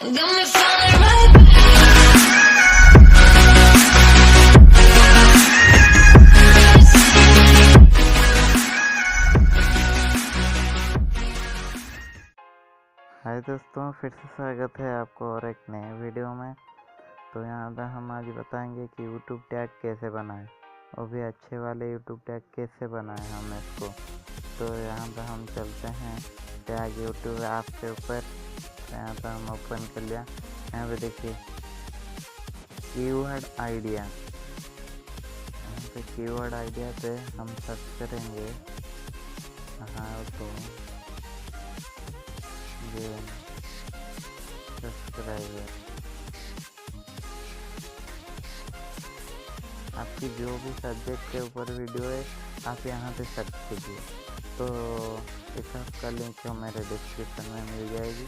got me feeling right back. हाय दोस्तों, फिर से स्वागत है आपको और एक नए वीडियो में। तो यहाँ पर हम आज बताएंगे कि यूट्यूब टैग कैसे बनाएं, वो भी अच्छे वाले यूट्यूब टैग कैसे बनाएं हम इसको। तो यहाँ पर हम चलते हैं टैग यूट्यूब ऐप के ऊपर। यहाँ पर हम ओपन कर लिया। यहाँ पे देखिए कीवर्ड आइडिया, यहाँ पे कीवर्ड आइडिया पे हम सर्च करेंगे हाँ तो सब्सक्राइबर। आपकी जो भी सब्जेक्ट के ऊपर वीडियो है आप यहाँ पे सर्च कीजिए, तो इस ऐप का लिंक हमारे डिस्क्रिप्शन में मिल जाएगी,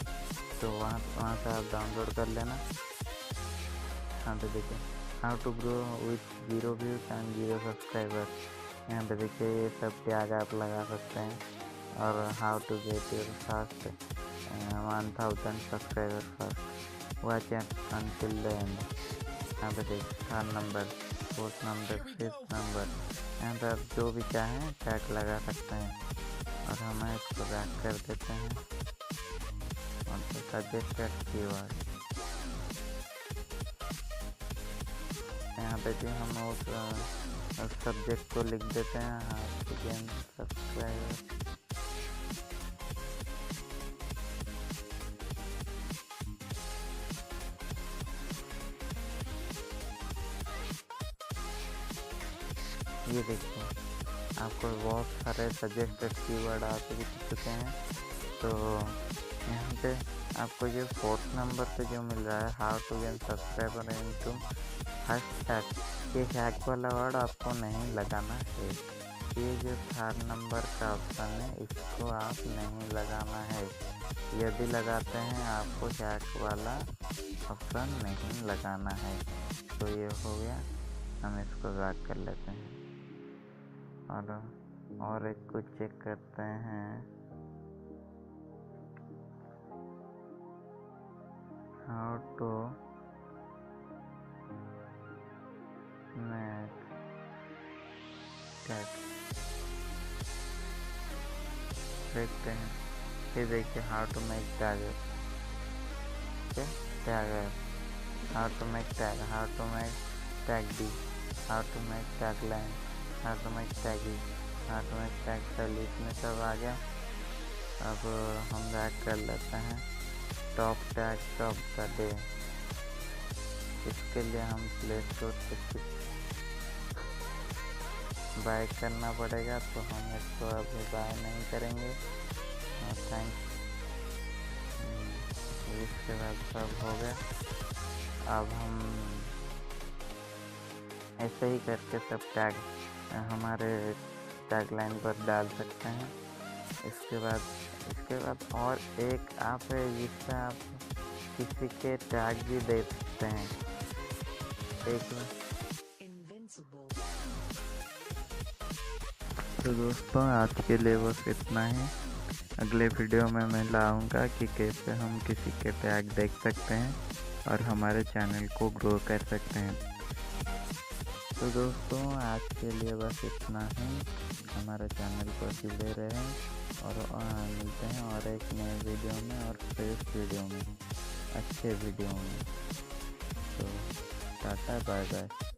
तो वहाँ से आप डाउनलोड कर लेना। यहाँ पे देखिए how to grow with 0 views and 0 subscriber. यहाँ पे देखिए ये सब टैग आप लगा सकते हैं। और how to get your first 1000 subscriber first, watch until the end. यहाँ पे देखिए 3rd number, 4th number, 5th number, यहाँ पे आप जो भी चाहें टैग लगा सकते हैं। और हम इसको बैक कर देते हैं और तो सजेस्टेड कीवर्ड। यहाँ पे भी हम उस सब्जेक्ट को लिख देते हैं हाउ टू गेन सब्सक्राइबर। ये देखिए आपको बहुत सारे सजेस्टेड कीवर्ड आ चुके हैं। तो यहाँ पे आपको ये 4th नंबर पे जो मिल रहा है how to gain subscriber into hashtag, ये हैक वाला वर्ड आपको नहीं लगाना है। ये जो 3rd नंबर का ऑप्शन है इसको आप नहीं लगाना है। यदि लगाते हैं आपको हैक वाला ऑप्शन नहीं लगाना है। तो ये हो गया, हम इसको बैक कर लेते हैं और एक को चेक करते हैं हाउ टू मेक टैग। देखते हैं, ये देखिए how to make tag, tag है how to make tag, how to make tag D, how to make tag line, how to make tagging, how to make tag cell, इसमें सब आ गया। अब हम बैक कर लेते हैं top tag of the day. इसके लिए हम प्ले स्टोर से बाय करना पड़ेगा, तो हम इसको अभी बाय नहीं करेंगे। थैंक्स। इसके बाद सब हो गया। अब हम ऐसे ही करके सब टैग हमारे टैगलाइन पर डाल सकते हैं। इसके बाद और एक ऐप है जिससे आप किसी के टैग भी दे सकते हैं। तो दोस्तों आज के लिए बस इतना ही। अगले वीडियो में मैं लाऊंगा कि कैसे हम किसी के टैग देख सकते हैं और हमारे चैनल को ग्रो कर सकते हैं। तो दोस्तों आज के लिए बस इतना ही। हमारे चैनल पर जुड़े रहें और मिलते हैं और एक नए वीडियो में और फ्रेश वीडियो में, अच्छे वीडियो में। तो टाटा बाय बाय।